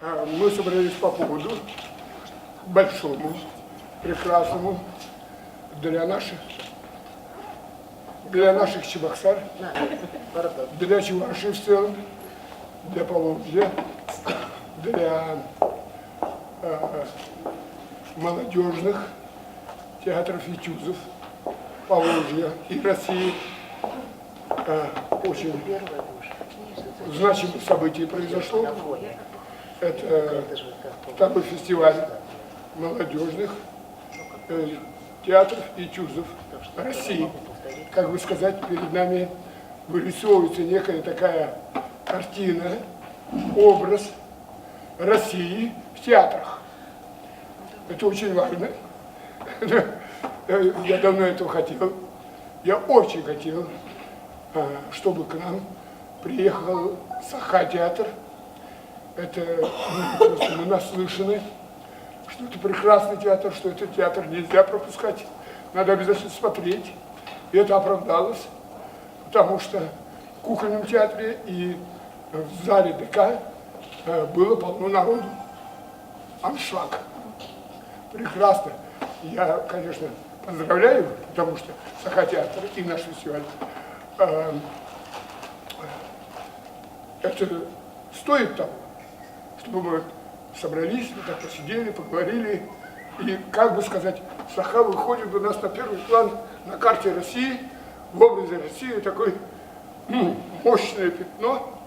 Мы собрались по поводу большому, прекрасному для наших Чебоксар, для Чувашии в целом, для Поволжья, для молодежных театров и тюзов Поволжья и России. Очень значимое событие произошло. Это второй фестиваль молодежных театров и тюзов России. Как бы сказать, перед нами вырисовывается некая такая картина, образ России в театрах. Это очень важно. Я давно этого хотел. Я очень хотел, чтобы к нам приехал Саха-театр. Это мы наслышаны, что это прекрасный театр, что этот театр нельзя пропускать. Надо обязательно смотреть. И это оправдалось, потому что в кукольном театре и в зале ДК было полно народу. Аншлаг. Прекрасно. Я, конечно, поздравляю, потому что Саха-театр и наш фестиваль, это стоит того, чтобы мы собрались, мы так посидели, поговорили. И, как бы сказать, Саха выходит у нас на первый план на карте России, в образе России, такое мощное пятно,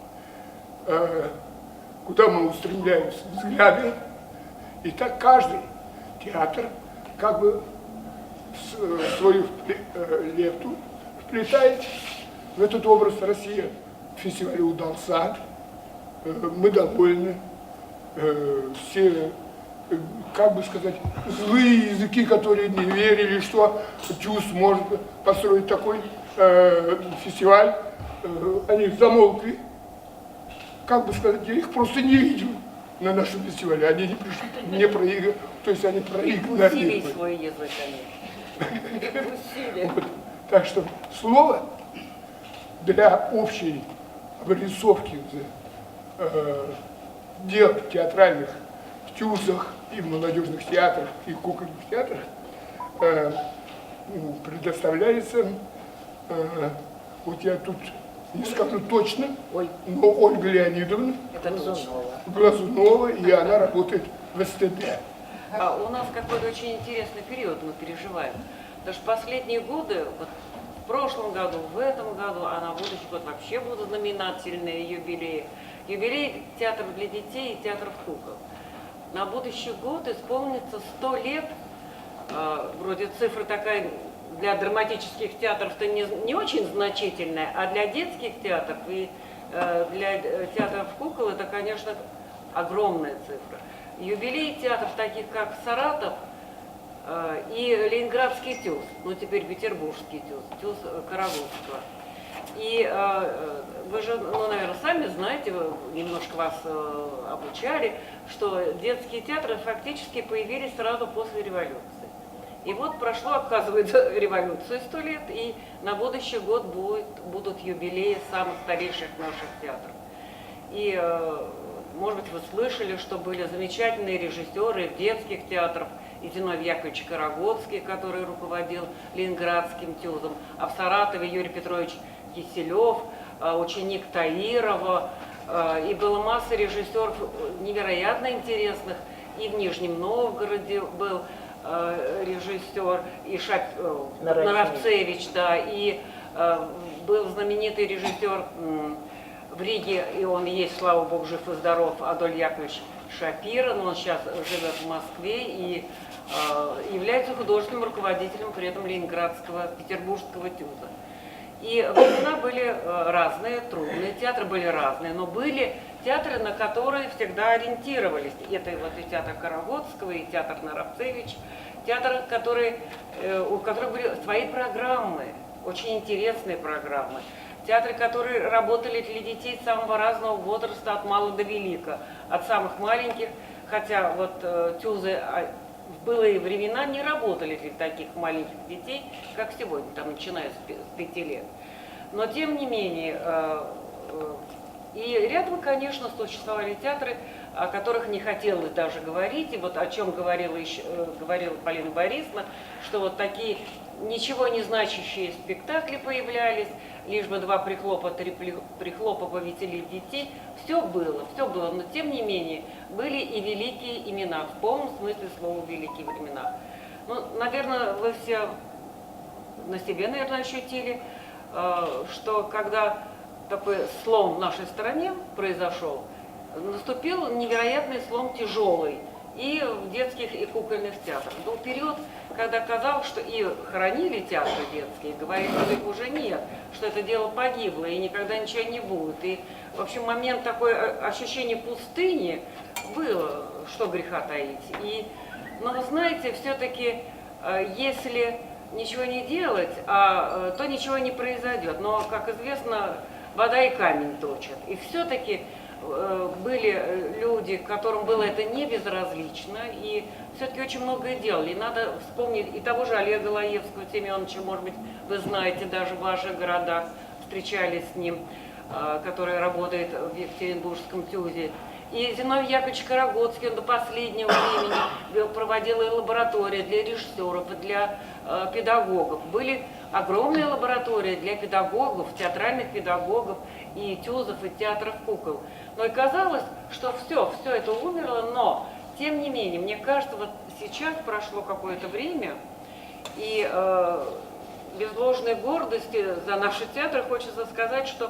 куда мы устремляем взгляды. И так каждый театр как бы свою лепту вплетает в этот образ России. Фестиваль удался, мы довольны, все, как бы сказать, злые языки, которые не верили, что ТЮЗ может построить такой фестиваль, они замолкли. Как бы сказать, я их просто не видел на нашем фестивале, они не пришли, не проиграли, то есть они проиграли. Усилий свой язык, конечно. Вот. Так что слово для общей обрисовки дел театральных в ТЮЗах и в молодежных театрах и кукольных театрах предоставляется, вот я тут не скажу точно, но Ольга Леонидовна Глазунова, и она работает в СТД. У нас какой-то очень интересный период мы переживаем. Потому что последние годы, вот в прошлом году, в этом году, а на будущий год вообще будут знаменательные юбилеи. Юбилей театра для детей и театров кукол. На будущий год исполнится 100 лет, вроде цифра такая для драматических театров-то не очень значительная, а для детских театров и для театров кукол это, конечно, огромная цифра. Юбилей театров, таких как Саратов и Ленинградский ТЮЗ, ну теперь Петербургский ТЮЗ, ТЮЗ Карагодского. И вы же, ну, наверное, сами знаете, немножко вас обучали, что детские театры фактически появились сразу после революции. И вот прошло, оказывается, революция 100 лет, и на будущий год будут юбилеи самых старейших наших театров. И, может быть, вы слышали, что были замечательные режиссеры детских театров, и Зиновий Яковлевич Карагодский, который руководил Ленинградским ТЮЗом, а в Саратове Юрий Петрович Киселев, ученик Таирова, и было масса режиссеров невероятно интересных, и в Нижнем Новгороде был режиссер, и Наравцевич, да, и был знаменитый режиссер в Риге, и он есть, слава богу, жив и здоров, Адольф Яковлевич Шапира, но он сейчас живет в Москве и является художественным руководителем при этом Ленинградского, Петербургского ТЮЗа. И времена были разные, трудные, театры были разные, но были театры, на которые всегда ориентировались. Это вот и театр Карагодского, и театр Наравцевич, театры, у которых были свои программы, очень интересные программы. Театры, которые работали для детей самого разного возраста, от мала до велика, от самых маленьких, хотя вот ТЮЗы в былые времена не работали для таких маленьких детей, как сегодня, там, начиная с 5 лет. Но тем не менее, и рядом, конечно, существовали театры, о которых не хотелось даже говорить, и вот о чем говорила Полина Борисовна, что вот такие ничего не значащие спектакли появлялись, лишь бы два прихлопа, три прихлопа повеселить детей. Все было, но тем не менее были и великие имена, в полном смысле слова великие времена. Ну, наверное, вы все на себе, наверное, ощутили, что когда такой слом в нашей стране произошел, наступил невероятный слом тяжелый и в детских, и кукольных театрах. Был период, когда казалось, что и хоронили театры детские, говорили, что их уже нет, что это дело погибло и никогда ничего не будет. И, в общем, момент такой ощущения пустыни было, что греха таить. Но вы знаете, все-таки, если ничего не делать, то ничего не произойдет. Но, как известно, вода и камень точат. И все-таки были люди, которым было это не безразлично, и все-таки очень многое делали. И надо вспомнить и того же Олега Лаевского Семеновича, может быть, вы знаете, даже в ваших городах встречались с ним, который работает в Екатеринбургском ТЮЗе. И Зиновий Яковлевич Карагодский, он до последнего времени проводил и лаборатории для режиссеров, и для педагогов. Были огромные лаборатории для педагогов, театральных педагогов, и тюзов, и театров кукол. Но и казалось, что все это умерло, но, тем не менее, мне кажется, вот сейчас прошло какое-то время, и без ложной гордости за наши театры хочется сказать, что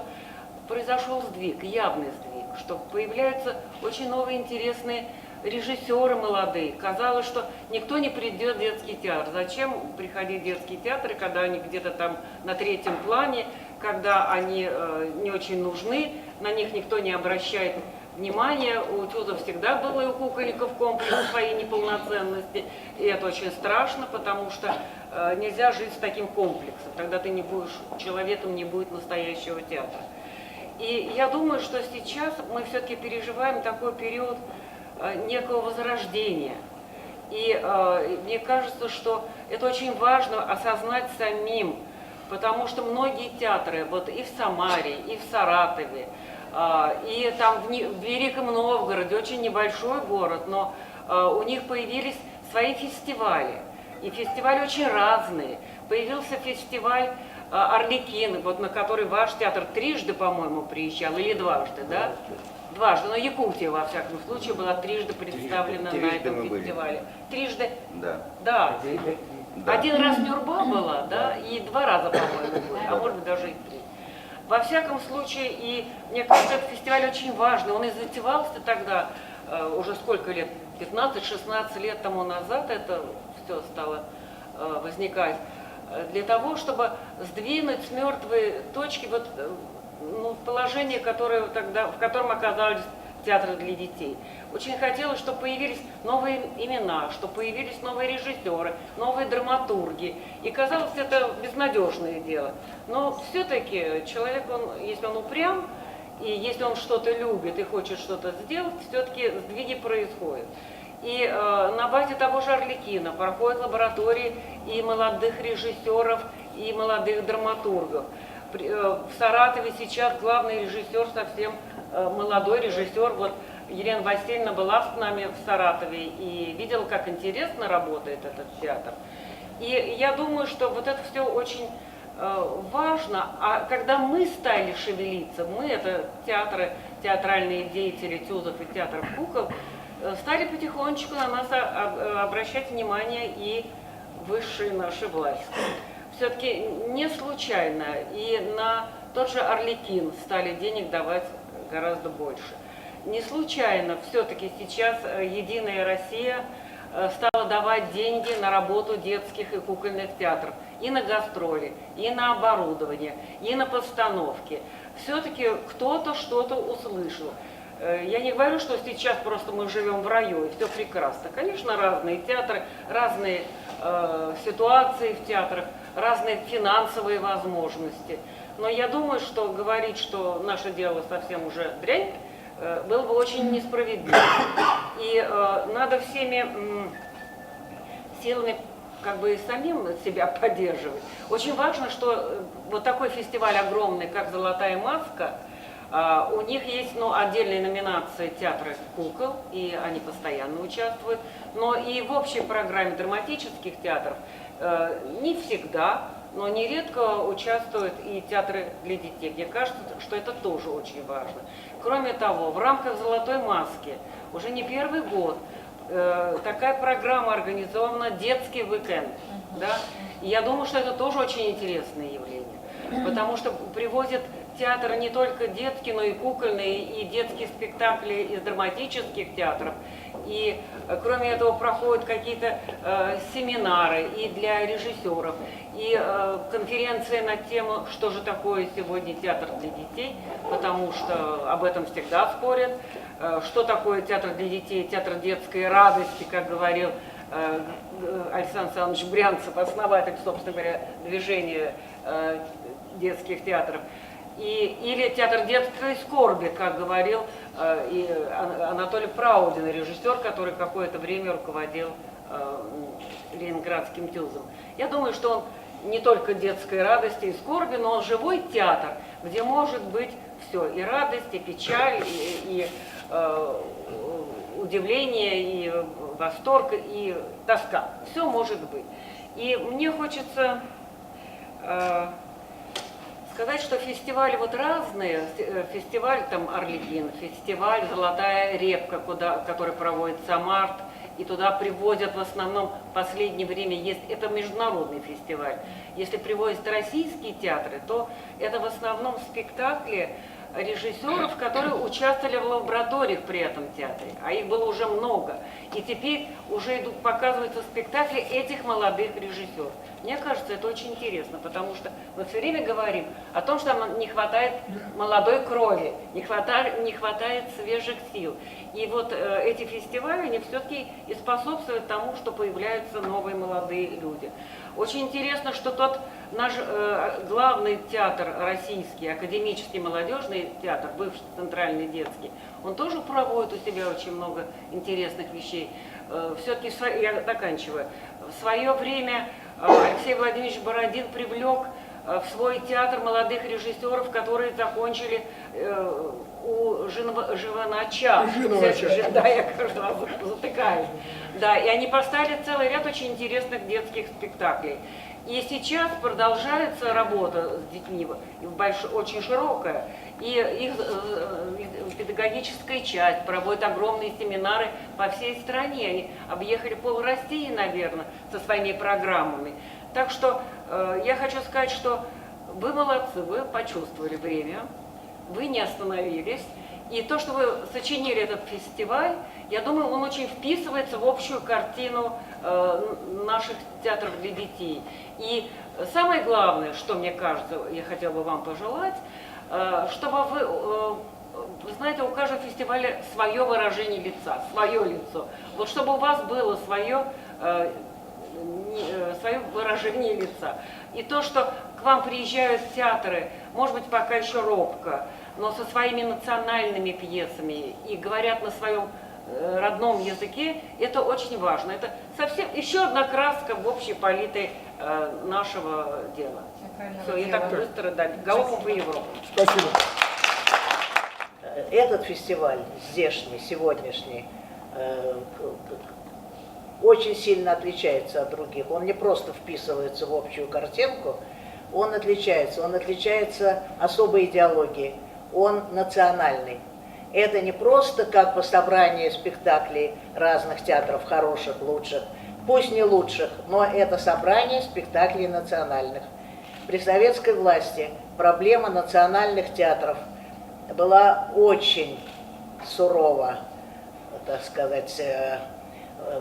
произошел сдвиг, явный сдвиг, что появляются очень новые интересные режиссеры молодые. Казалось, что никто не придет в детский театр. Зачем приходить в детские театры, когда они где-то там на третьем плане, когда они не очень нужны, на них никто не обращает внимания. У тюзов всегда было и у кукольников комплекс своей неполноценности. И это очень страшно, потому что нельзя жить с таким комплексом. Тогда ты не будешь человеком, не будет настоящего театра. И я думаю, что сейчас мы все-таки переживаем такой период некого возрождения. И мне кажется, что это очень важно осознать самим, потому что многие театры, вот и в Самаре, и в Саратове, и там в Великом Новгороде, очень небольшой город, но у них появились свои фестивали. И фестивали очень разные. Появился фестиваль «Арлекин», вот на который ваш театр трижды, по-моему, приезжал, или дважды, да? Дважды, но Якутия, во всяком случае, была трижды представлена на этом фестивале. Трижды? Да. Да. Один раз Нюрба была, да, и два раза, по-моему, был, а может быть даже и три. Во всяком случае, и мне кажется, этот фестиваль очень важный. Он и затевался тогда, уже сколько лет, 15-16 лет тому назад это все стало возникать, для того, чтобы сдвинуть с мертвой точки вот, положение, которое тогда, в котором оказались театры для детей. Очень хотелось, чтобы появились новые имена, чтобы появились новые режиссеры, новые драматурги. И казалось, это безнадежное дело. Но все-таки человек, если он упрям, и если он что-то любит и хочет что-то сделать, все-таки сдвиги происходят. И на базе того же «Арлекина» проходят лаборатории и молодых режиссеров, и молодых драматургов. В Саратове сейчас главный режиссер, совсем молодой режиссер, вот Елена Васильевна была с нами в Саратове и видела, как интересно работает этот театр. И я думаю, что вот это все очень важно. А когда мы стали шевелиться, мы, это театры, театральные деятели тюзов и театров кукол, стали потихонечку на нас обращать внимание и высшие наши власти. Все-таки не случайно и на тот же «Арлекин» стали денег давать гораздо больше. Не случайно все-таки сейчас «Единая Россия» стала давать деньги на работу детских и кукольных театров, и на гастроли, и на оборудование, и на постановки. Все-таки кто-то что-то услышал. Я не говорю, что сейчас просто мы живем в раю, и все прекрасно. Конечно, разные театры, разные ситуации в театрах, разные финансовые возможности. Но я думаю, что говорить, что наше дело совсем уже дрянь, было бы очень несправедливо. И надо всеми силами как бы и самим себя поддерживать. Очень важно, что вот такой фестиваль огромный, как «Золотая маска», У них есть отдельные номинации театра кукол, и они постоянно участвуют. Но и в общей программе драматических театров не всегда, но нередко участвуют и театры для детей. Мне кажется, что это тоже очень важно. Кроме того, в рамках «Золотой маски» уже не первый год такая программа организована «Детский уикенд». Да? И я думаю, что это тоже очень интересное явление, потому что привозят театр не только детский, но и кукольный, и детские спектакли из драматических театров. И кроме этого проходят какие-то семинары и для режиссеров, и конференции на тему, что же такое сегодня театр для детей, потому что об этом всегда спорят, что такое театр для детей, театр детской радости, как говорил Александр Александрович Брянцев, основатель, собственно говоря, движения детских театров. Или театр детской скорби, как говорил и Анатолий Праудин, режиссер, который какое-то время руководил Ленинградским ТЮЗом. Я думаю, что он не только детской радости и скорби, но он живой театр, где может быть все, и радость, и печаль, и удивление, и восторг, и тоска. Все может быть. И мне хочется сказать, что фестивали вот разные, фестиваль там Орликин, фестиваль Золотая репка, который проводится март, и туда привозят в основном в последнее время это международный фестиваль. Если привозят российские театры, то это в основном спектакли режиссеров, которые участвовали в лабораториях при этом театре, а их было уже много. И теперь уже показываются спектакли этих молодых режиссеров. Мне кажется, это очень интересно, потому что мы все время говорим о том, что нам не хватает молодой крови, не хватает свежих сил. И вот эти фестивали, они все-таки и способствуют тому, что появляются новые молодые люди. Очень интересно, что тот наш главный театр российский, академический молодежный театр, бывший центральный детский, он тоже проводит у себя очень много интересных вещей. Все-таки, я заканчиваю, в свое время Алексей Владимирович Бородин привлек в свой театр молодых режиссеров, которые закончили у Живонача. Да, я каждый раз затыкаюсь. Да, и они поставили целый ряд очень интересных детских спектаклей. И сейчас продолжается работа с детьми, очень широкая. И их педагогическая часть проводит огромные семинары по всей стране. Они объехали пол России, наверное, со своими программами. Так что я хочу сказать, что вы молодцы, вы почувствовали время, вы не остановились. И то, что вы сочинили этот фестиваль, я думаю, он очень вписывается в общую картину наших театров для детей. И самое главное, что, мне кажется, я хотела бы вам пожелать, чтобы вы знаете, у каждого фестиваля свое выражение лица, свое лицо. Вот чтобы у вас было свое выражение лица. И то, что к вам приезжают театры, может быть, пока еще робко, но со своими национальными пьесами и говорят на своем родном языке, это очень важно. Это совсем еще одна краска в общей палитре нашего дела. Все, и так быстро, да, галопом по Европе. Спасибо. Этот фестиваль здешний, сегодняшний, очень сильно отличается от других. Он не просто вписывается в общую картинку, он отличается особой идеологией, он национальный. Это не просто как бы собрание спектаклей разных театров, хороших, лучших, пусть не лучших, но это собрание спектаклей национальных. При советской власти проблема национальных театров была очень сурово, так сказать,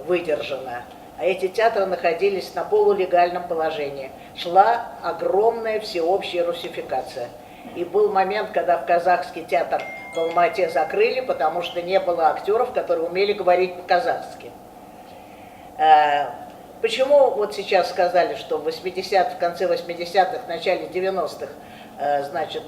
выдержана. А эти театры находились на полулегальном положении. Шла огромная всеобщая русификация. И был момент, когда в казахский театр в Алма-Ате закрыли, потому что не было актеров, которые умели говорить по-казахски. Почему вот сейчас сказали, что в 80-х, в конце 80-х, в начале 90-х, значит,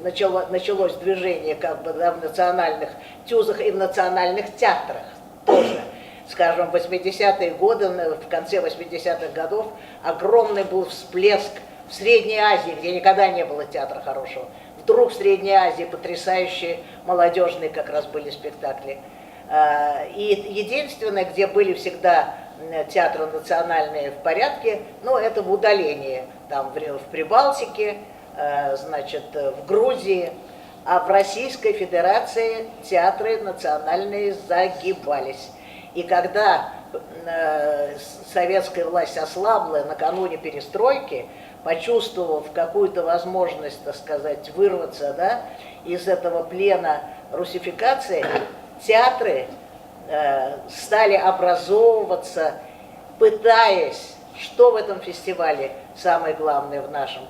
началось движение как бы, да, в национальных тюзах и в национальных театрах тоже. Скажем, в 80-е годы, в конце 80-х годов огромный был всплеск в Средней Азии, где никогда не было театра хорошего, вдруг в Средней Азии потрясающие молодежные как раз были спектакли. И единственное, где были всегда театры национальные в порядке, ну, это в удалении, там в Прибалтике, значит, в Грузии, а в Российской Федерации театры национальные загибались. И когда советская власть ослабла накануне перестройки, почувствовав какую-то возможность, так сказать, вырваться, да, из этого плена русификации, театры стали образовываться, пытаясь, что в этом фестивале самое главное в нашем,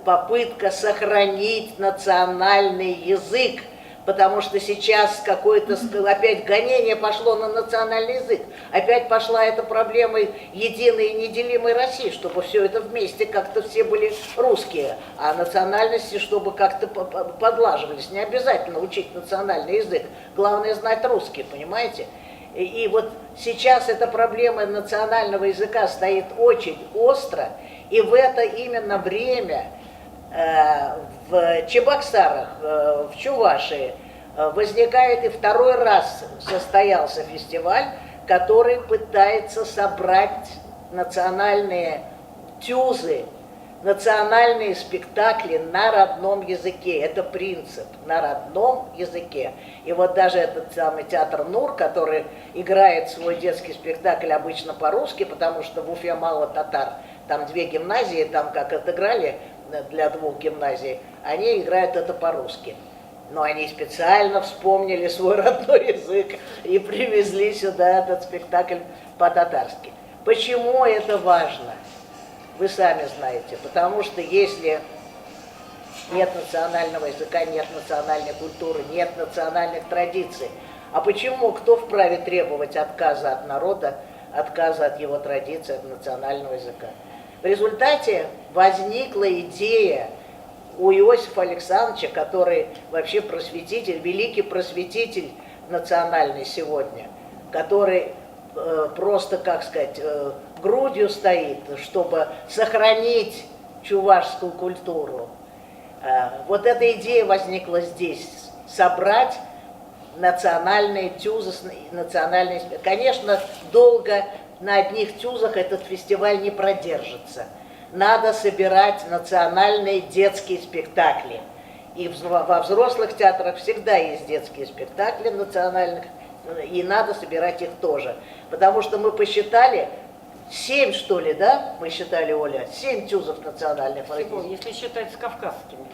попытка сохранить национальный язык, потому что сейчас какое-то опять гонение пошло на национальный язык, опять пошла эта проблема единой и неделимой России, чтобы все это вместе как-то все были русские, а национальности, чтобы как-то подлаживались. Не обязательно учить национальный язык, главное знать русский, понимаете? И вот сейчас эта проблема национального языка стоит очень остро, и в это именно время в Чебоксарах, в Чувашии возникает и второй раз состоялся фестиваль, который пытается собрать национальные тюзы, национальные спектакли на родном языке. Это принцип, на родном языке. И вот даже этот самый театр НУР, который играет свой детский спектакль обычно по-русски, потому что в Уфе мало татар, там 2 гимназии, там как отыграли для 2 гимназий, они играют это по-русски. Но они специально вспомнили свой родной язык и привезли сюда этот спектакль по-татарски. Почему это важно? Вы сами знаете. Потому что если нет национального языка, нет национальной культуры, нет национальных традиций, а почему, кто вправе требовать отказа от народа, отказа от его традиций, от национального языка? В результате возникла идея у Иосифа Александровича, который вообще просветитель, великий просветитель национальный сегодня, который просто, как сказать, грудью стоит, чтобы сохранить чувашскую культуру. Вот эта идея возникла здесь, собрать национальные тюзы, национальные... Конечно, долго на одних тюзах этот фестиваль не продержится. Надо собирать национальные детские спектакли. И во взрослых театрах всегда есть детские спектакли национальных, и надо собирать их тоже. Потому что мы посчитали, 7, что ли, да? Мы считали, Оля, 7 тюзов национальных. Всего, если считать с кавказскими.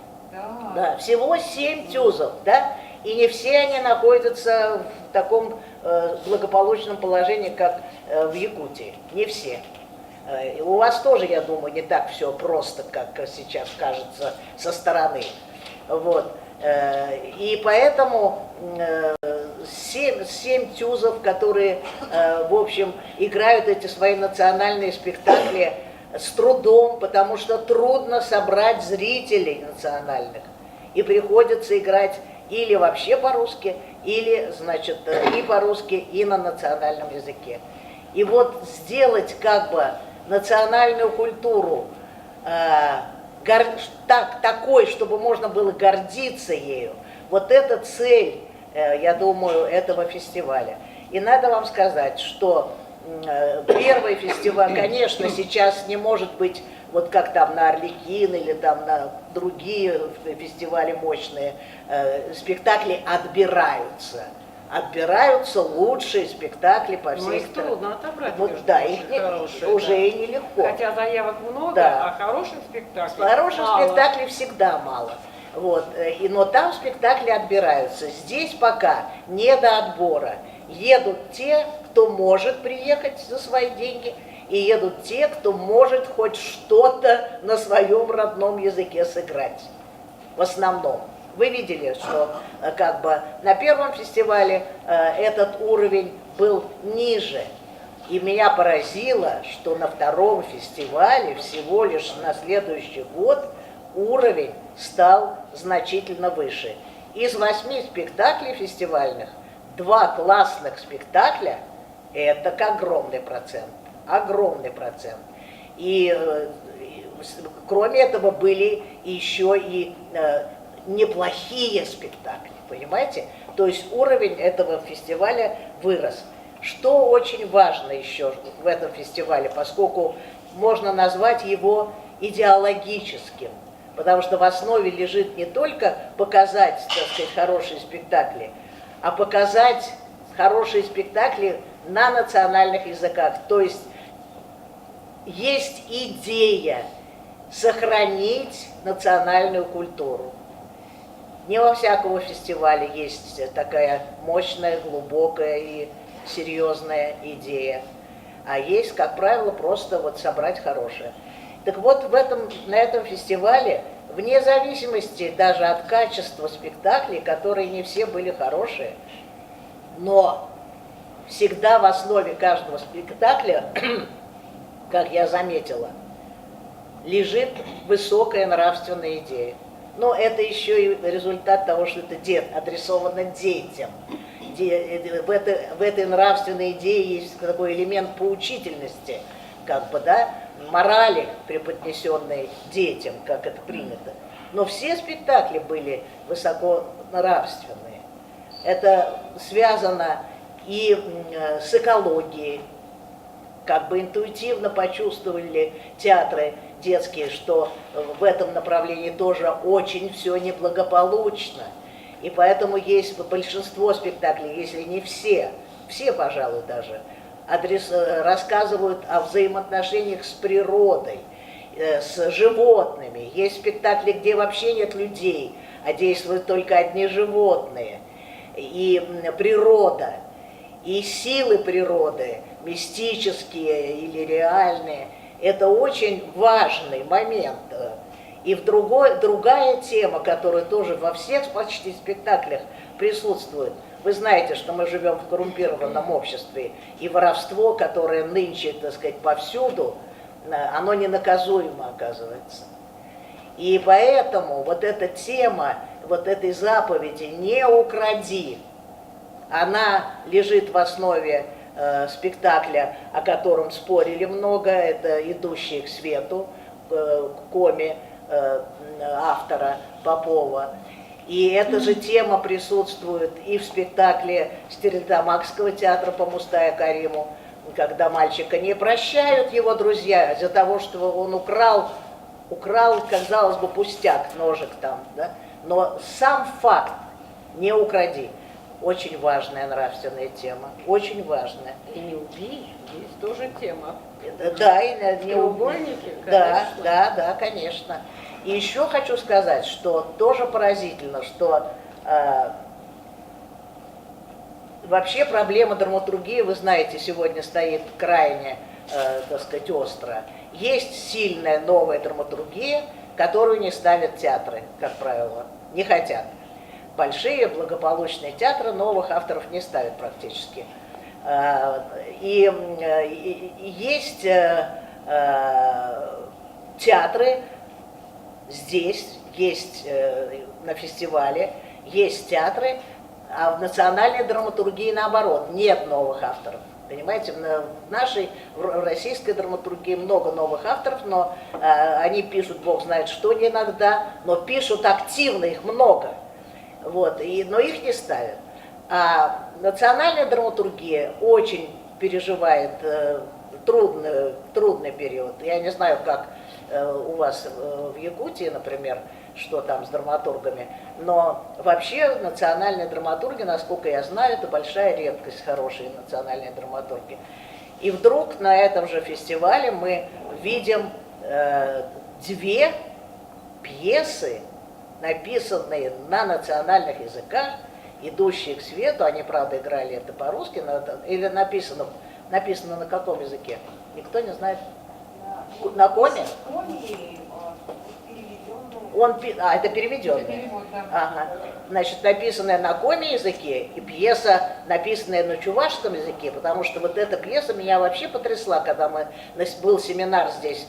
Да, всего 7 тюзов, да? И не все они находятся в таком благополучном положении, как в Якутии. Не все. У вас тоже, я думаю, не так все просто, как сейчас кажется со стороны. Вот. И поэтому 7 тюзов, которые, в общем, играют эти свои национальные спектакли с трудом, потому что трудно собрать зрителей национальных. И приходится играть или вообще по-русски, или, значит, и по-русски, и на национальном языке. И вот сделать как бы национальную культуру такой, чтобы можно было гордиться ею, вот это цель, я думаю, этого фестиваля. И надо вам сказать, что первый фестиваль, конечно, сейчас не может быть, вот как там на Арлекин или там на другие фестивали мощные, спектакли отбираются. Отбираются лучшие спектакли по всей их трудно отобрать. Вот, да, их уже и нелегко. Хотя заявок много, да. А хороших спектаклей хороших мало. Спектаклей всегда мало. Вот. Но там спектакли отбираются. Здесь пока не до отбора. Едут те, кто может приехать за свои деньги, и едут те, кто может хоть что-то на своем родном языке сыграть. В основном. Вы видели, что как бы на первом фестивале этот уровень был ниже. И меня поразило, что на втором фестивале всего лишь на следующий год уровень стал значительно выше. Из 8 спектаклей фестивальных 2 классных спектакля – это огромный процент. Огромный процент. И кроме этого были еще и неплохие спектакли, понимаете? То есть уровень этого фестиваля вырос. Что очень важно еще в этом фестивале, поскольку можно назвать его идеологическим, потому что в основе лежит не только показать, так сказать, хорошие спектакли, а показать хорошие спектакли на национальных языках. То есть идея сохранить национальную культуру. Не во всякого фестиваля есть такая мощная, глубокая и серьезная идея. А есть, как правило, просто вот собрать хорошее. Так вот, на этом фестивале, вне зависимости даже от качества спектаклей, которые не все были хорошие, но всегда в основе каждого спектакля, как я заметила, лежит высокая нравственная идея. Но это еще и результат того, что это адресовано детям. В этой нравственной идее есть такой элемент поучительности, как бы, да, морали, преподнесенной детям, как это принято. Но все спектакли были высоко нравственные. Это связано и с экологией. Как бы интуитивно почувствовали театры детские, что в этом направлении тоже очень все неблагополучно. И поэтому есть большинство спектаклей, если не все, пожалуй, даже, рассказывают о взаимоотношениях с природой, с животными. Есть спектакли, где вообще нет людей, а действуют только одни животные. И природа, и силы природы, мистические или реальные, это очень важный момент. И другая тема, которая тоже во всех почти спектаклях присутствует. Вы знаете, что мы живем в коррумпированном обществе, и воровство, которое нынче, так сказать, повсюду, оно ненаказуемо оказывается. И поэтому вот эта тема, вот этой заповеди «не укради», она лежит в основе спектакля, о котором спорили много, это «Идущие к свету», коми автора Попова. И эта же тема присутствует и в спектакле Стерлитамакского театра по Мустая Кариму, когда мальчика не прощают его друзья из-за того, что он украл, казалось бы, пустяк, ножик там, да? Но сам факт «не укради» очень важная нравственная тема, очень важная. И не убей, есть тоже тема. Да, и не Треугольники, да, конечно. И еще хочу сказать, что тоже поразительно, что вообще проблема драматургии, вы знаете, сегодня стоит крайне, так сказать, остро. Есть сильная новая драматургия, которую не ставят театры, как правило, не хотят. Большие благополучные театры новых авторов не ставят практически. И есть театры здесь, есть на фестивале, есть театры, а в национальной драматургии наоборот, нет новых авторов. Понимаете, в российской драматургии много новых авторов, но они пишут, бог знает что иногда, но пишут активно, их много. Вот, но их не ставят. А национальная драматургия очень переживает трудный период. Я не знаю, как у вас в Якутии, например, что там с драматургами, но вообще национальные драматурги, насколько я знаю, это большая редкость, хорошие национальные драматурги. И вдруг на этом же фестивале мы видим две пьесы, написанные на национальных языках, идущие к свету. Они, правда, играли это по-русски, или написано на каком языке? Никто не знает. На коме? Это переведенное. Ага. Значит, написанная на коме языке и пьеса, написанная на чувашском языке, потому что вот эта пьеса меня вообще потрясла, когда был семинар здесь,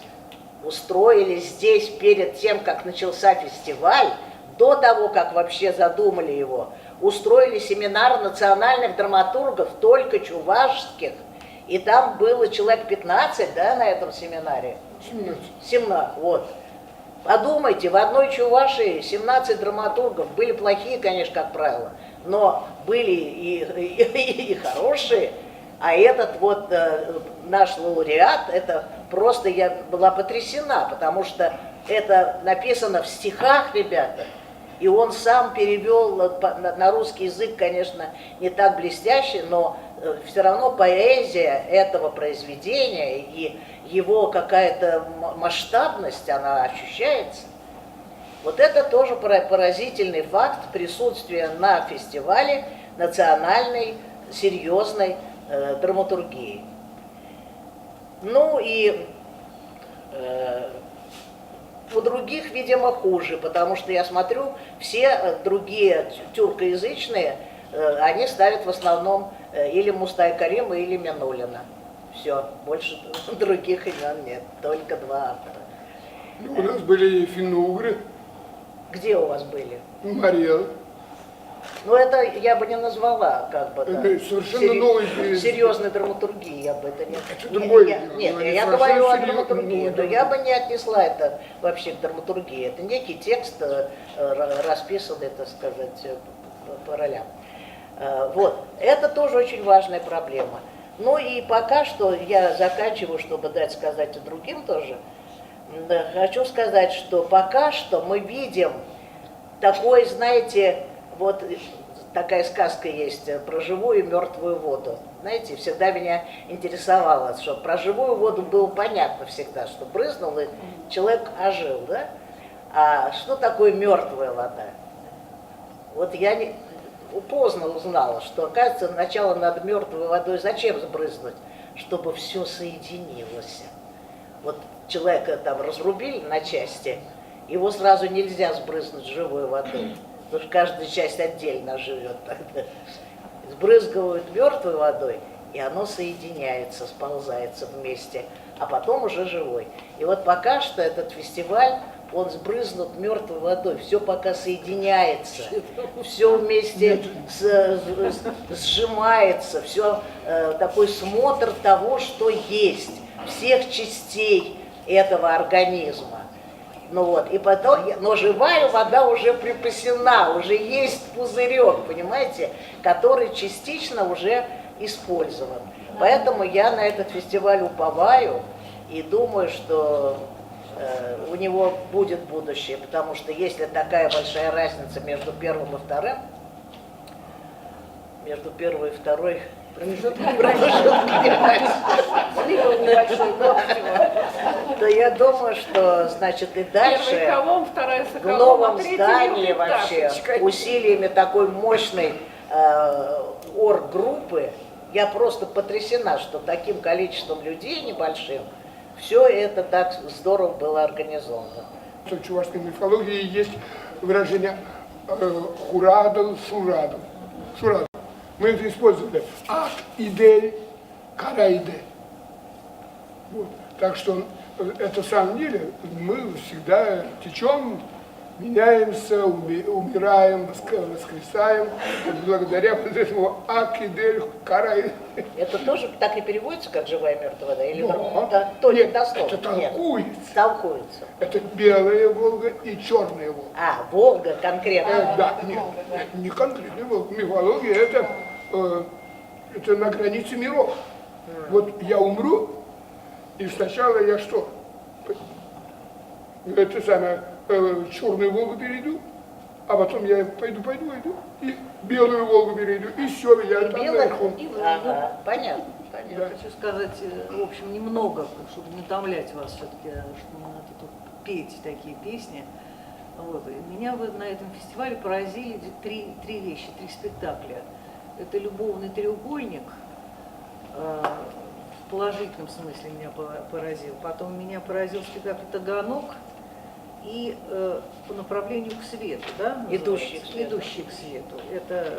устроили здесь перед тем, как начался фестиваль, до того, как вообще задумали его, устроили семинар национальных драматургов, только чувашских, и там было человек 15, да, на этом семинаре. 17. 17, вот. Подумайте, в одной Чувашии 17 драматургов, были плохие, конечно, как правило, но были и хорошие, а этот вот наш лауреат, это просто я была потрясена, потому что это написано в стихах, ребята, и он сам перевел на русский язык, конечно, не так блестяще, но все равно поэзия этого произведения и его какая-то масштабность, она ощущается. Вот это тоже поразительный факт присутствия на фестивале национальной серьезной драматургии. Ну и у других, видимо, хуже, потому что я смотрю, все другие тюркоязычные, они ставят в основном или Мустай Карима, или Минулина. Все, больше других имен нет, только два автора. Ну, у нас были финно-угры, Где у вас были? Мария. Ну, это я бы не назвала, как бы, да, Это совершенно новый серьезной драматургии, я бы это не... Это другой, Нет, но я они говорю о совершенно драматургии, серьезно, но я бы не отнесла это вообще к драматургии. Это некий текст, расписанный, так сказать, по ролям. Вот, это тоже очень важная проблема. Ну и пока что я заканчиваю, чтобы дать сказать и другим тоже. Хочу сказать, что пока что мы видим такой, знаете, вот такая сказка есть про живую и мертвую воду. Знаете, всегда меня интересовало, что про живую воду было понятно всегда, что брызнул и человек ожил, да? А что такое мертвая вода? Вот я поздно узнала, что, оказывается, сначала надо мертвой водой зачем сбрызнуть? Чтобы все соединилось. Вот человека там разрубили на части, его сразу нельзя сбрызнуть живой водой, потому что каждая часть отдельно живет тогда. Сбрызгивают мертвой водой, и оно соединяется, сползается вместе, а потом уже живой. И вот пока что этот фестиваль, он сбрызнут мертвой водой, все пока соединяется, все вместе сжимается, все такой смотр того, что есть, всех частей этого организма. Ну вот, и потом, но живая вода уже припасена, уже есть пузырек, понимаете, который частично уже использован. Поэтому я на этот фестиваль уповаю и думаю, что у него будет будущее, потому что если такая большая разница между первым и вторым, между первой и второй промежуток то я думаю, что, значит, и дальше Первый колом, вторая в соколом, новом а третий здании мелкой вообще пташечкой. усилиями такой мощной орггруппы я просто потрясена, что таким количеством людей небольшим все это так здорово было организовано. В чувашской мифологии есть выражение хурадал, сурадал. Сурадал. Мы это использовали. Ак, идель, караиде. Вот. Так что это в самом деле мы всегда течем, меняемся, умираем, воскресаем, благодаря вот этому ак, идель, караиде. Это тоже так и переводится, как живая мертвая вода? Или Но, только нет, дословно? это Нет, толкуется. толкуется. Это белая Волга и черная Волга. А, Волга конкретно. Да, нет, не конкретная Волга. Мифология это на границе миров. Вот я умру, и сначала я что? Это самое, черную Волгу перейду, а потом я пойду, и белую Волгу перейду, и все, я там белая? наверху. Ага, понятно. Я хочу сказать, в общем, немного, чтобы не утомлять вас все-таки, что не надо тут петь такие песни. Вот. И меня на этом фестивале поразили три вещи, 3 спектакля. Это «Любовный треугольник», в положительном смысле меня поразил. Потом меня поразил спектакль «Таганок» и по направлению к свету, да? «Идущий к свету». «Идущий к свету». Это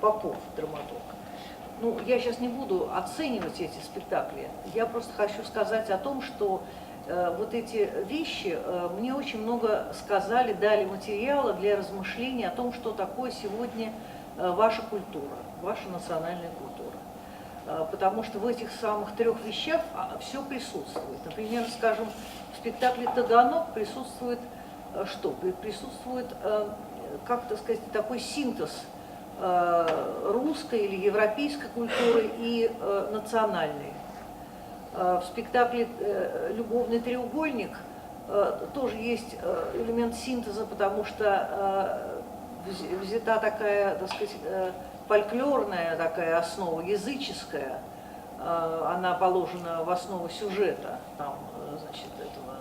Попов, драматург. Ну, я сейчас не буду оценивать эти спектакли. Я просто хочу сказать о том, что вот эти вещи мне очень много сказали, дали материала для размышления о том, что такое сегодня ваша культура, ваша национальная культура. потому что в этих самых трех вещах все присутствует. Например, скажем, в спектакле «Таганок» присутствует что? Присутствует, как так сказать, такой синтез русской или европейской культуры и национальной. В спектакле «Любовный треугольник» тоже есть элемент синтеза, потому что взята такая, так сказать, фольклорная такая основа, языческая, она положена в основу сюжета, там, значит, этого.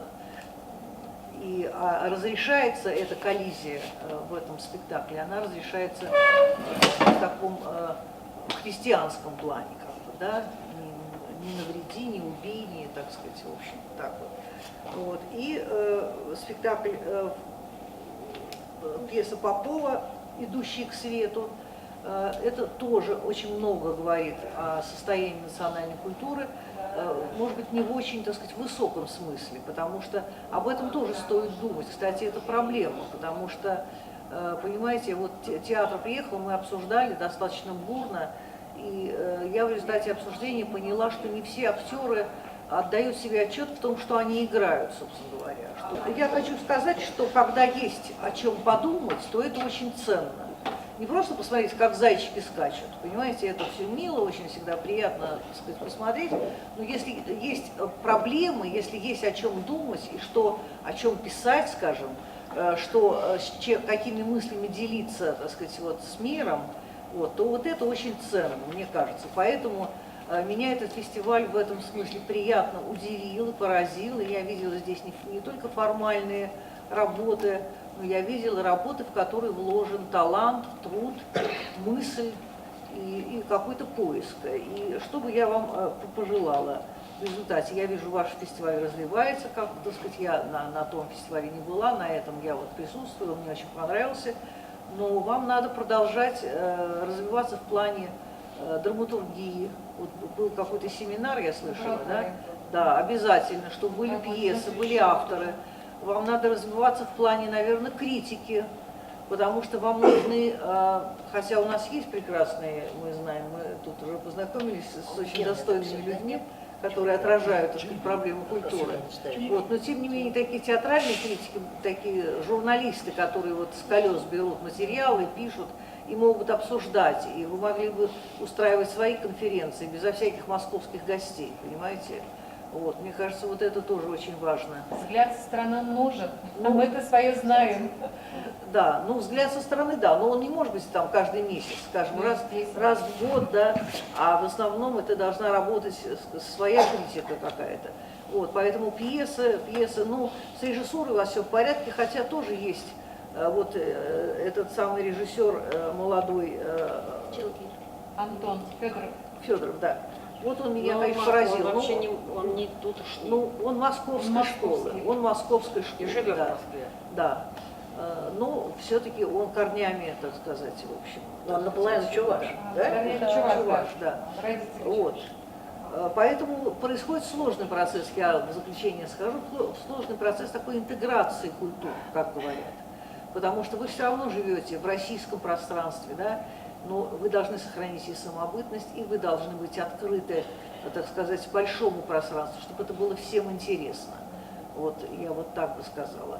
И разрешается эта коллизия в этом спектакле, она разрешается в таком христианском плане, как бы, да, не навреди, не убей, не, так сказать, в общем, так вот. Вот. И спектакль, пьеса Попова «Идущий к свету», это тоже очень много говорит о состоянии национальной культуры, может быть, не в очень, так сказать, высоком смысле, потому что об этом тоже стоит думать. Кстати, это проблема, потому что, понимаете, вот театр приехал, мы обсуждали достаточно бурно, и я в результате обсуждения поняла, что не все актеры отдают себе отчет в том, что они играют, собственно говоря. Я хочу сказать, что когда есть о чем подумать, то это очень ценно. Не просто посмотреть, как зайчики скачут, понимаете, это все мило, очень всегда приятно, так сказать, посмотреть, но если есть проблемы, если есть о чем думать и что, о чем писать, скажем, что, какими мыслями делиться, так сказать, вот, с миром, вот, то вот это очень ценно, мне кажется. Поэтому меня этот фестиваль в этом смысле приятно удивил и поразил, и я видела здесь не только формальные работы, но я видела работы, в которые вложен талант, труд, мысль и какой-то поиск. И что бы я вам пожелала в результате? Я вижу, ваш фестиваль развивается, как, так сказать, я на том фестивале не была, на этом я вот присутствую, мне очень понравился. Но вам надо продолжать развиваться в плане драматургии. Вот был какой-то семинар, я слышала, да? Да, обязательно, чтобы были пьесы, были авторы. Вам надо развиваться в плане, наверное, критики, потому что вам нужны, хотя у нас есть прекрасные, мы знаем, мы тут уже познакомились с очень достойными людьми, которые отражают, так сказать, проблемы культуры. Вот, но тем не менее такие театральные критики, такие журналисты, которые вот с колес берут материалы, пишут и могут обсуждать, и вы могли бы устраивать свои конференции безо всяких московских гостей, понимаете? Вот, мне кажется, вот это тоже очень важно. Взгляд со стороны нужен, а мы-то свое знаем. Да, ну взгляд со стороны, да, но он не может быть там каждый месяц, скажем, раз в год, да, а в основном это должна работать своя критика какая-то. Вот, поэтому пьесы, ну, с режиссурой у вас все в порядке, хотя тоже есть вот этот самый режиссер молодой Антон Федоров, да. Вот он меня, Но конечно, поразил. Он вообще он не тутошний. Ну, он московской школы. Он московской школы. И живет да, в Москве. Да. Но все-таки он корнями, так сказать, в общем. Но он наполовину чуваш, да? Чуваш, да. Вот. Поэтому происходит сложный процесс, я в заключение скажу, сложный процесс такой интеграции культур, как говорят. Потому что вы все равно живете в российском пространстве, да, но вы должны сохранить и самобытность, и вы должны быть открыты, так сказать, большому пространству, чтобы это было всем интересно. Вот я вот так бы сказала.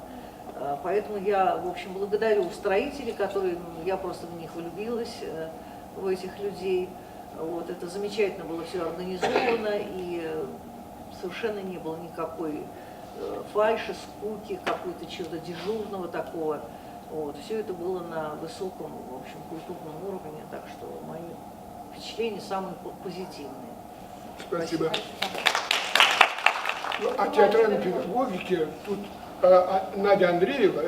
Поэтому я, в общем, благодарю устроителей, которые, я просто в них влюбилась, в этих людей. Вот, это замечательно было все организовано, и совершенно не было никакой фальши, скуки, какой-то чего-то дежурного такого. Вот, все это было на высоком, в общем, культурном уровне, так что мои впечатления самые позитивные. Спасибо. Ну, о театральной педагогике тут Надя Андреева,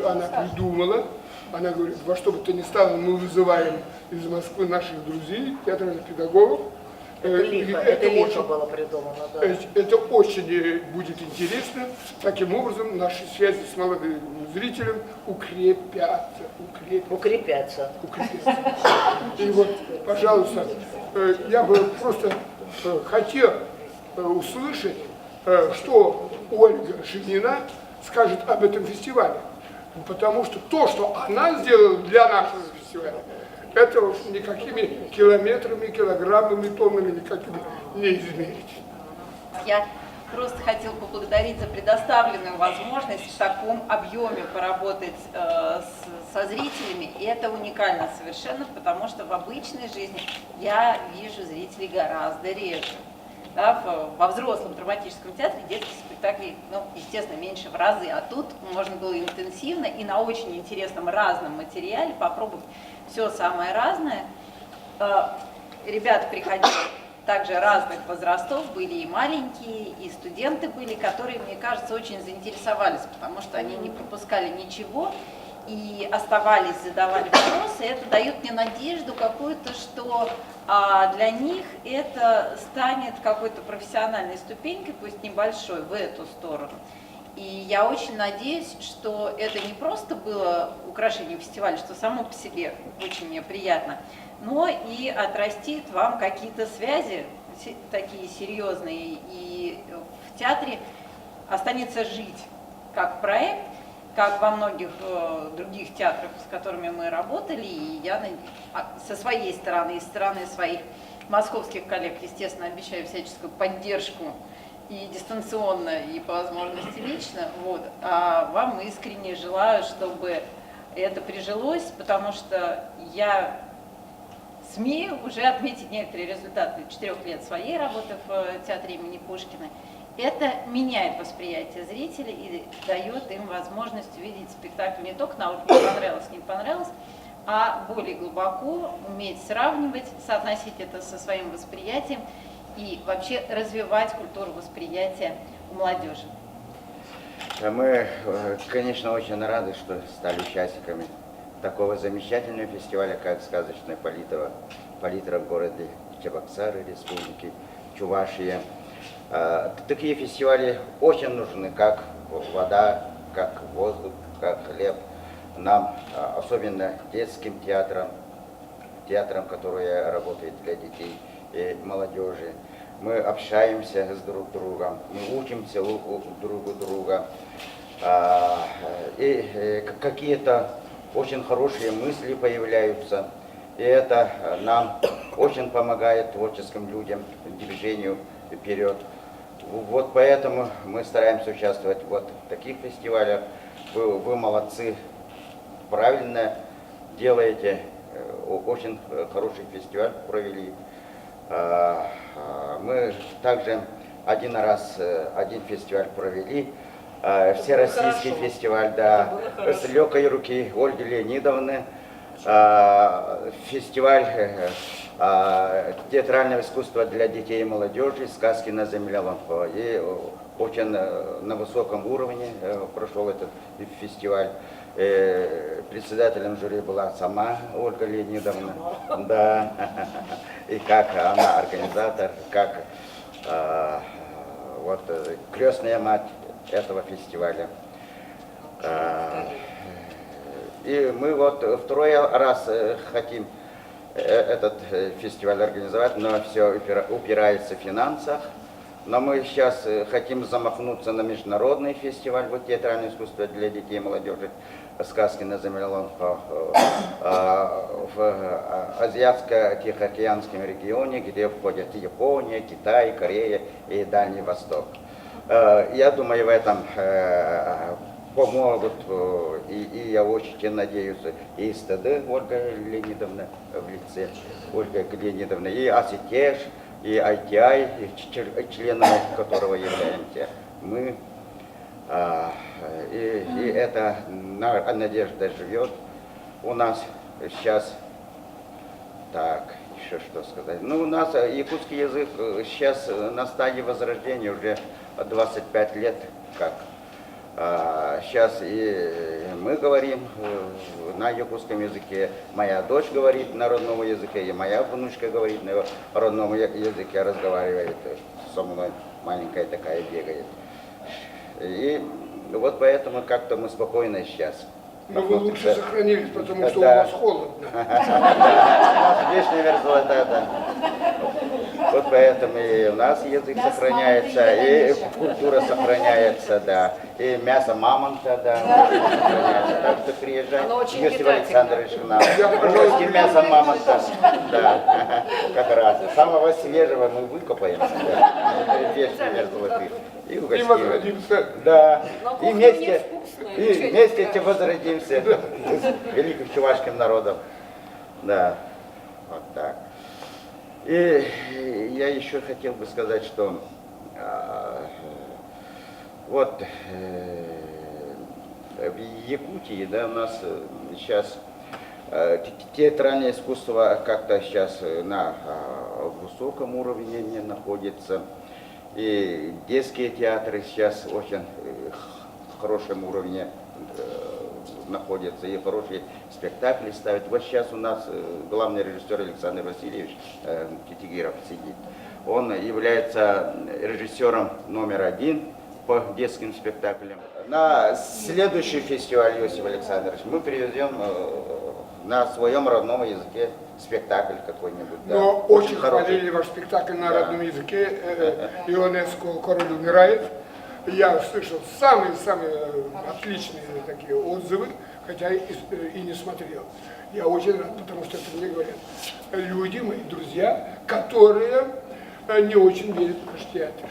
она придумала, она говорит, во что бы то ни стало, мы вызываем из Москвы наших друзей, театральных педагогов. Это лихо было придумано, да. Это очень будет интересно. Таким образом, наши связи с молодым зрителем укрепятся. И вот, пожалуйста, я бы просто хотел услышать, что Ольга Шигнина скажет об этом фестивале. Потому что то, что она сделала для нашего фестиваля, Это уж никакими километрами, килограммами, тоннами никакими не измерить. Я просто хотела поблагодарить за предоставленную возможность в таком объеме поработать со зрителями. И это уникально совершенно, потому что в обычной жизни я вижу зрителей гораздо реже. Да, во взрослом драматическом театре детских спектаклей, ну, естественно, меньше в разы, а тут можно было интенсивно и на очень интересном разном материале попробовать все самое разное. Ребята приходили также разных возрастов, были и маленькие, и студенты были, которые, мне кажется, очень заинтересовались, потому что они не пропускали ничего и оставались, задавали вопросы. Это дает мне надежду какую-то, что для них это станет какой-то профессиональной ступенькой, пусть небольшой, в эту сторону. И я очень надеюсь, что это не просто было украшение фестиваля, что само по себе очень мне приятно, но и отрастит вам какие-то связи такие серьезные, и в театре останется жить как проект, как во многих других театрах, с которыми мы работали, и я со своей стороны, и со стороны своих московских коллег, естественно, обещаю всяческую поддержку и дистанционно, и по возможности лично. Вот. А вам искренне желаю, чтобы это прижилось, потому что я смею уже отметить некоторые результаты 4 лет своей работы в театре имени Пушкина. Это меняет восприятие зрителей и дает им возможность увидеть спектакль не только на уровне понравилось, не понравилось, а более глубоко уметь сравнивать, соотносить это со своим восприятием и вообще развивать культуру восприятия у молодежи. Мы, конечно, очень рады, что стали участниками такого замечательного фестиваля, как «Сказочная палитра» в городе Чебоксары, Республики Чувашия. Такие фестивали очень нужны, как вода, как воздух, как хлеб. Нам, особенно детским театрам, которые работают для детей и молодежи. Мы общаемся с друг другом, мы учимся друг у друга. И какие-то очень хорошие мысли появляются. И это нам очень помогает творческим людям движению вперед. Вот поэтому мы стараемся участвовать вот в таких фестивалях. Вы молодцы, правильно делаете. Очень хороший фестиваль провели. Мы также один фестиваль провели. Всероссийский фестиваль, да, с легкой руки Ольги Леонидовны. Фестиваль театрального искусства для детей и молодежи «Сказки на земле лампа». И очень на высоком уровне прошел этот фестиваль. Председателем жюри была сама Ольга Леонидовна. Да. И как она организатор, как вот крестная мать этого фестиваля. И мы вот второй раз хотим этот фестиваль организовать, но все упирается в финансах. Но мы сейчас хотим замахнуться на международный фестиваль вот, театрального искусства для детей и молодежи «Сказки на земле лампа» в Азиатско-Тихоокеанском регионе, где входят Япония, Китай, Корея и Дальний Восток. Я думаю, в этом помогут, и я очень надеюсь, и СТД Ольга Леонидовна в лице Ольги Леонидовны, и АСИТЕШ, и ITI, членами которого являемся мы. И эта надежда живет у нас сейчас. Так, еще что сказать. Ну, у нас якутский язык сейчас на стадии возрождения уже 25 лет как. Сейчас и мы говорим на якутском языке, моя дочь говорит на родном языке, и моя внучка говорит на родном языке, разговаривает со мной, маленькая такая бегает. И вот поэтому как-то мы спокойно сейчас. Но вы лучше сохранились, потому что да. у вас холодно. Здесь, наверное, это. Вот поэтому и у нас язык Да, сохраняется, и смотри, культура сохраняется, да. И мясо мамонта, да, сохраняется. Так что приезжай, Оно очень Иосиф питательно. Александрович, к нам. Угости мясо мамонта, да, как раз. Самого свежего мы выкопаем, да, печь мерзлоты. И И угостим. возродимся. Да, Но и кухня вместе, невкусная, и ничего не вместе скажешь. возродимся с великим чувашским народом. Да, вот так. И я еще хотел бы сказать, что вот в Якутии, да, у нас сейчас театральное искусство как-то сейчас на высоком уровне не находится. И детские театры сейчас очень в хорошем уровне находятся, и хорошие спектакли ставят. Вот сейчас у нас главный режиссер Александр Васильевич Китигиров сидит. Он является режиссером номер 1 по детским спектаклям. На следующий фестиваль, Иосиф Александрович, мы привезем на своем родном языке спектакль какой-нибудь. Да. Но очень хороший. хвалили ваш спектакль на Да. родном языке. Ионеско «Король умирает». Я слышал самые-самые отличные такие отзывы, хотя и не смотрел. Я очень рад, потому что это мне говорят люди, мои друзья, которые не очень верят в наш театр.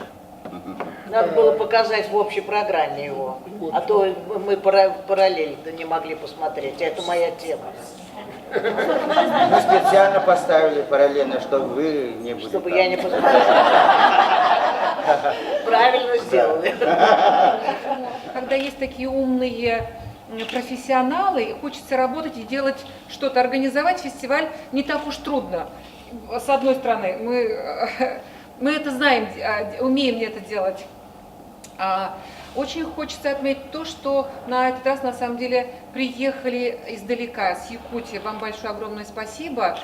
Надо было показать в общей программе его, а то мы параллель-то не могли посмотреть. Это моя тема. Мы специально поставили параллельно, чтобы вы не были Чтобы там. я не посмотрела. Правильно сделали. Когда есть такие умные профессионалы, хочется работать и делать что-то, организовать фестиваль не так уж трудно. С одной стороны, мы это знаем, умеем это делать. Очень хочется отметить то, что на этот раз на самом деле приехали издалека, с Якутии. Вам большое огромное спасибо.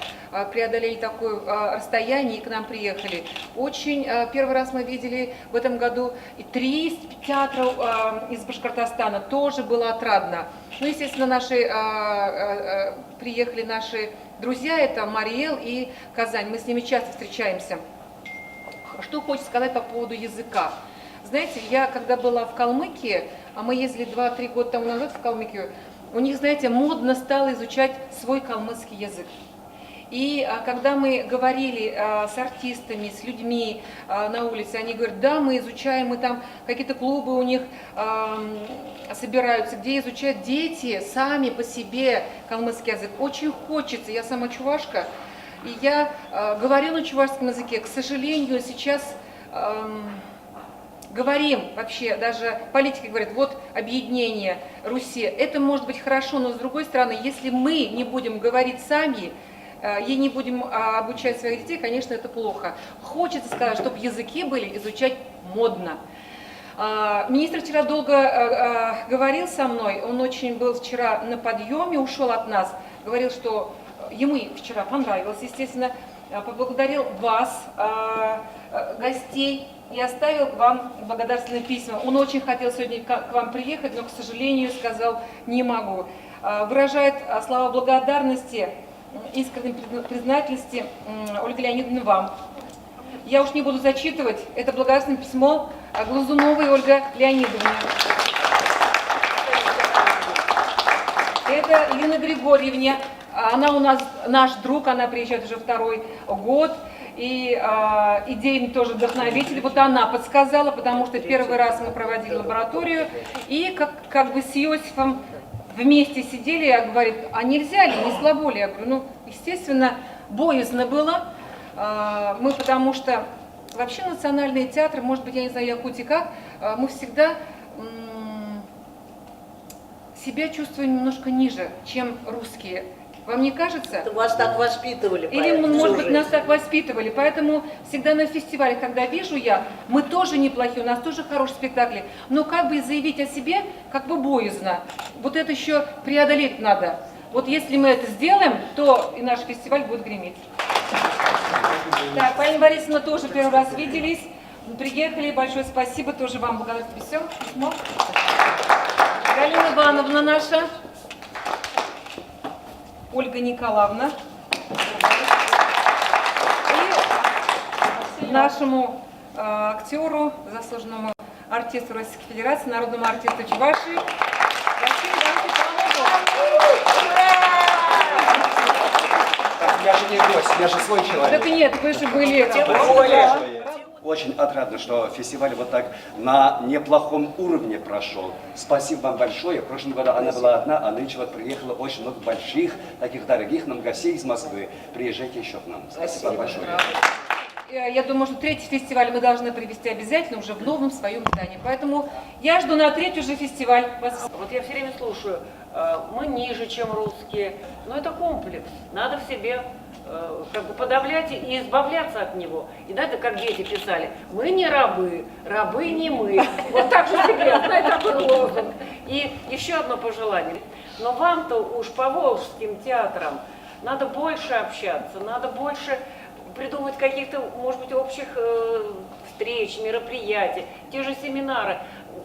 Преодолели такое расстояние и к нам приехали. Очень первый раз мы видели в этом году и 3 театра из Башкортостана. Тоже было отрадно. Ну, естественно, приехали наши друзья, это Мариэл и Казань. Мы с ними часто встречаемся. Что хочется сказать по поводу языка. Знаете, я когда была в Калмыкии, а мы ездили 2-3 года тому назад в Калмыкию, у них, знаете, модно стало изучать свой калмыцкий язык. И когда мы говорили с артистами, с людьми на улице, они говорят, да, мы изучаем, мы там какие-то клубы у них собираются, где изучают дети сами по себе калмыцкий язык. Очень хочется, я сама чувашка, и я говорю на чувашском языке. К сожалению, сейчас говорим вообще, даже политики говорят, вот объединение Руси, это может быть хорошо, но с другой стороны, если мы не будем говорить сами, и не будем обучать своих детей, конечно, это плохо. Хочется сказать, чтобы языки были изучать модно. Министр вчера долго говорил со мной, он очень был вчера на подъеме, ушел от нас, говорил, что ему вчера понравилось, естественно, поблагодарил вас, гостей, и оставил вам благодарственные письма. Он очень хотел сегодня к вам приехать, но, к сожалению, сказал, не могу. Выражает слова благодарности, искренней признательности Ольга Леонидовна вам. Я уж не буду зачитывать, это благодарственное письмо Глазуновой Ольга Леонидовне. Это Лина Григорьевна, она у нас наш друг, она приезжает уже 2-й год. И идейный тоже вдохновитель. Вот она подсказала, потому что первый раз мы проводили лабораторию, и как бы с Иосифом вместе сидели, я говорю, а нельзя ли, не слабо ли? Я говорю, ну, естественно, боязно было, мы потому что вообще национальные театры, может быть, я не знаю, Якутии как, мы всегда себя чувствуем немножко ниже, чем русские. Вам не кажется? Вас так воспитывали. Или, может быть, нас так воспитывали. Поэтому всегда на фестивале, когда вижу я, мы тоже неплохие, у нас тоже хорошие спектакли. Но как бы заявить о себе, как бы боязно. Вот это еще преодолеть надо. Вот если мы это сделаем, то и наш фестиваль будет греметь. Так, Полина Борисовна тоже первый раз виделись. Приехали, большое спасибо, тоже вам благодарственное письмо. Галина Ивановна наша. Ольга Николаевна. И нашему актеру, заслуженному артисту Российской Федерации, народному артисту Чувашии. Я же не гость, я же свой человек. Так нет, вы же были... Очень отрадно, что фестиваль вот так на неплохом уровне прошел. Спасибо вам большое. В прошлом году она была одна, а нынче вот приехало очень много больших, таких дорогих нам гостей из Москвы. Приезжайте еще к нам. Спасибо вам большое. Я думаю, что третий фестиваль мы должны провести обязательно уже в новом своем здании. Поэтому я жду на третий уже фестиваль. Вот я все время слушаю, мы ниже, чем русские, но это комплекс. Надо в себе как бы подавлять и избавляться от него. И да, это как дети писали, мы не рабы, рабы не мы. Вот так же себе, знаете, такой лозунг. И еще одно пожелание. Но вам-то уж по волжским театрам надо больше общаться, надо больше придумать каких-то, может быть, общих встреч, мероприятий, те же семинары.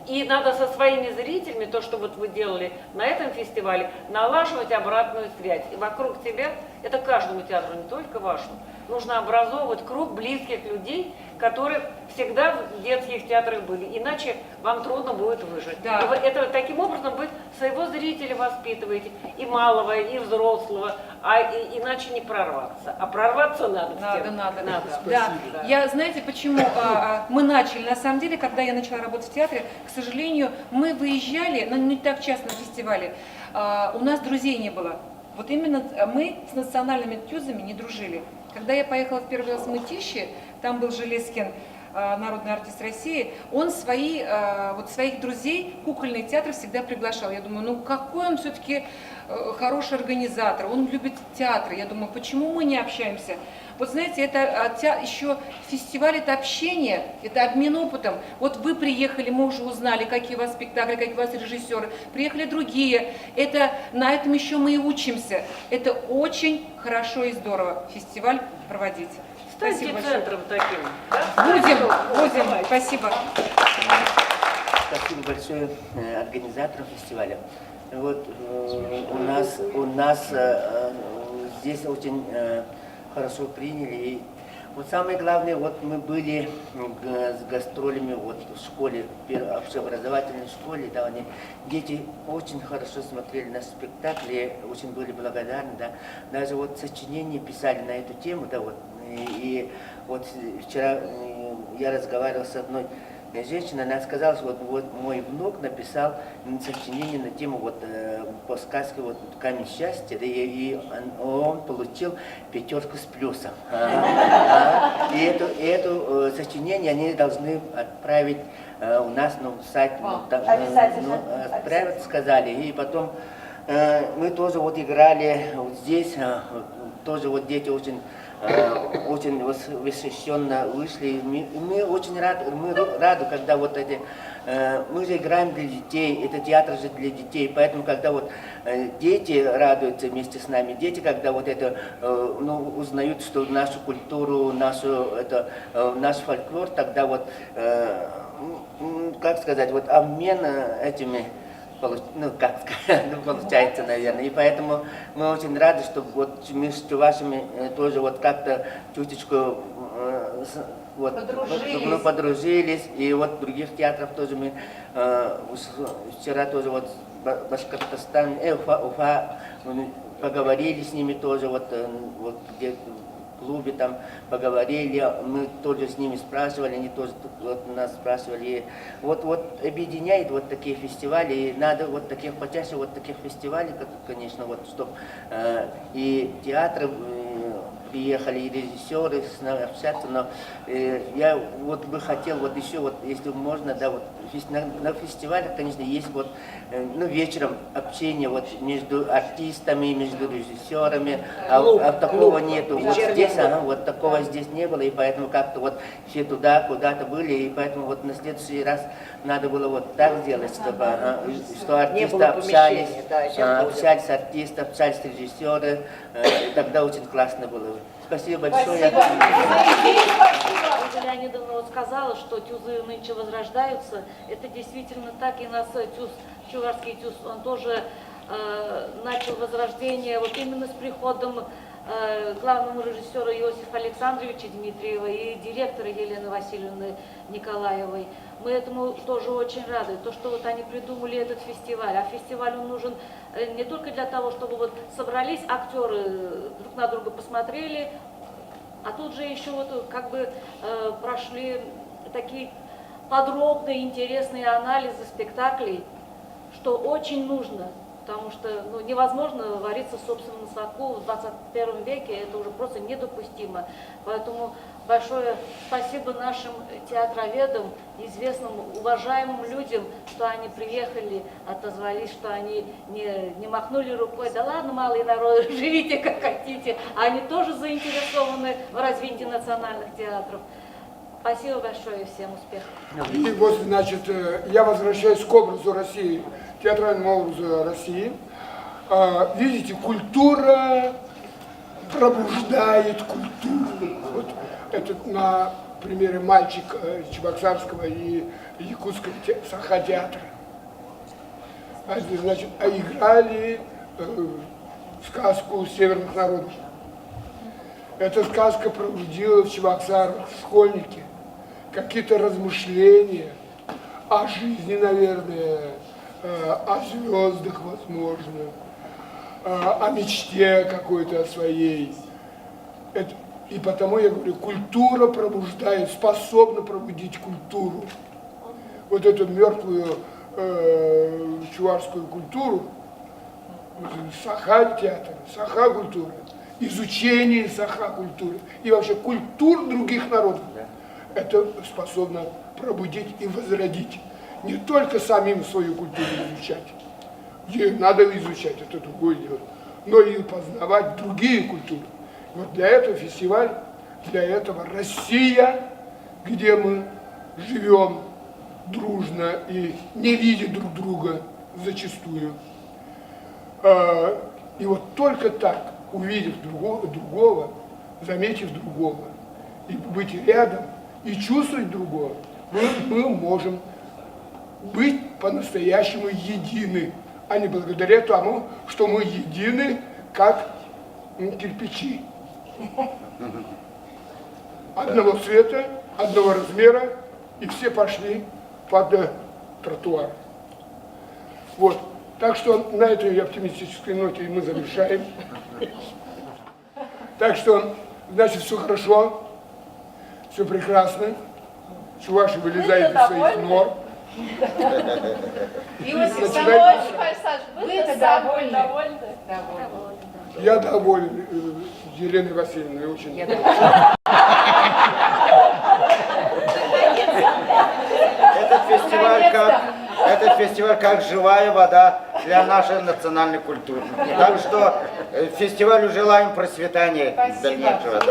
И надо со своими зрителями, то, что вот вы делали на этом фестивале, налаживать обратную связь. И вокруг тебя, это каждому театру, не только вашему, нужно образовывать круг близких людей, которые всегда в детских театрах были. Иначе вам трудно будет выжить. Да. И вы это, таким образом вы своего зрителя воспитываете, и малого, и взрослого, иначе не прорваться. А прорваться надо. Надо. Да. Я, знаете, почему мы начали? На самом деле, когда я начала работать в театре, к сожалению, мы выезжали, но не так часто на фестивале, у нас друзей не было. Вот именно мы с национальными тюзами не дружили. Когда я поехала в первый раз в Мытищи, там был Железкин, народный артист России, он своих друзей, кукольный театр всегда приглашал. Я думаю, ну какой он все-таки хороший организатор, он любит театр. Я думаю, почему мы не общаемся? Вот знаете, это еще фестиваль, это общение, это обмен опытом. Вот вы приехали, мы уже узнали, какие у вас спектакли, какие у вас режиссеры. Приехали другие. На этом еще мы и учимся. Это очень хорошо и здорово фестиваль проводить. Станьте центром таким. Будем. Спасибо. Спасибо большое организаторам фестиваля. Вот у нас здесь очень хорошо приняли. И вот самое главное, вот мы были с гастролями вот в школе, общеобразовательной школе, да, дети очень хорошо смотрели на спектакли, очень были благодарны, да. Даже вот сочинения писали на эту тему, да, вот. И вот вчера я разговаривал с одной женщиной, она сказала, что вот мой внук написал сочинение на тему вот по сказке вот «Камень счастья», да, и он получил 5 с плюсом. И это сочинение они должны отправить у нас на сайт, отправить, сказали, и потом мы тоже вот играли вот здесь, тоже вот дети очень восхищенно вышли. Мы очень рады, когда вот эти... Мы же играем для детей, это театр же для детей, поэтому когда вот дети радуются вместе с нами, дети, когда вот это, узнают, что нашу культуру, наш фольклор, тогда вот, как сказать, вот обмен этими... получается, наверное. И поэтому мы очень рады, что вот мы с чувашами тоже вот как-то чуточку подружились. И вот в других театрах тоже мы вчера тоже вот Башкортостан, Уфа, поговорили с ними тоже, вот где в клубе там поговорили, мы тоже с ними спрашивали, они тоже вот нас спрашивали. И вот объединяет вот такие фестивали, и надо вот таких почаще вот таких фестивалей, конечно, вот чтобы и театры приехали, и режиссеры с нами общаться, но я вот бы хотел вот еще вот, если можно, да, вот на фестивалях, конечно, есть вот, вечером общение вот между артистами, между режиссерами, а такого нету. Вот здесь, вот такого здесь не было, и поэтому как-то вот все туда куда-то были, и поэтому вот на следующий раз надо было вот так сделать, чтобы что артисты общались, общались с артистами, общались с режиссерами, тогда очень классно было. Спасибо большое. Ольга Леонидовна вот сказала, что тюзы нынче возрождаются. Это действительно так, и нас тюз, чувашский тюз, он тоже начал возрождение вот именно с приходом главному режиссеру Иосифа Александровича Дмитриева и директора Елены Васильевны Николаевой. Мы этому тоже очень рады, то, что вот они придумали этот фестиваль. А фестиваль он нужен не только для того, чтобы вот собрались актеры, друг на друга посмотрели, а тут же еще вот как бы прошли такие подробные, интересные анализы спектаклей, что очень нужно. Потому что невозможно вариться в собственном соку в 21 веке, это уже просто недопустимо. Поэтому большое спасибо нашим театроведам, известным, уважаемым людям, что они приехали, отозвались, что они не махнули рукой, да ладно, малый народ, живите как хотите. А они тоже заинтересованы в развитии национальных театров. Спасибо большое, всем успехов. И вот, значит, я возвращаюсь к образу России, театральному образу России. Видите, культура пробуждает культуру. Вот это на примере «Мальчик» Чебоксарского и Якутского Саха-театра. Значит, играли сказку северных народов. Эта сказка пробудила в Чебоксарах, в школьнике, какие-то размышления о жизни, наверное, о звездах, возможно, о мечте какой-то своей. И потому я говорю, культура пробуждает, способна пробудить культуру. Вот эту мертвую чувашскую культуру, Саха-театр, Саха-культура, изучение Саха-культуры и вообще культур других народов. Это способно пробудить и возродить. Не только самим свою культуру изучать, ее надо изучать, это другое дело, но и познавать другие культуры. Вот для этого фестиваль, для этого Россия, где мы живем дружно и не видя друг друга зачастую. И вот только так, увидев другого, заметив другого, и быть рядом, и чувствовать другого, мы можем быть по-настоящему едины, а не благодаря тому, что мы едины, как кирпичи. Одного цвета, одного размера, и все пошли под тротуар. Вот. Так что на этой оптимистической ноте мы завершаем. Так что, значит, все хорошо, все прекрасно. Чуваши вылезают из своих нор. Иосиф Александрович, вы довольны? Я доволен Еленой Васильевной, очень доволен. Этот фестиваль как живая вода для нашей национальной культуры. Так что фестивалю желаем процветания дальнейшего.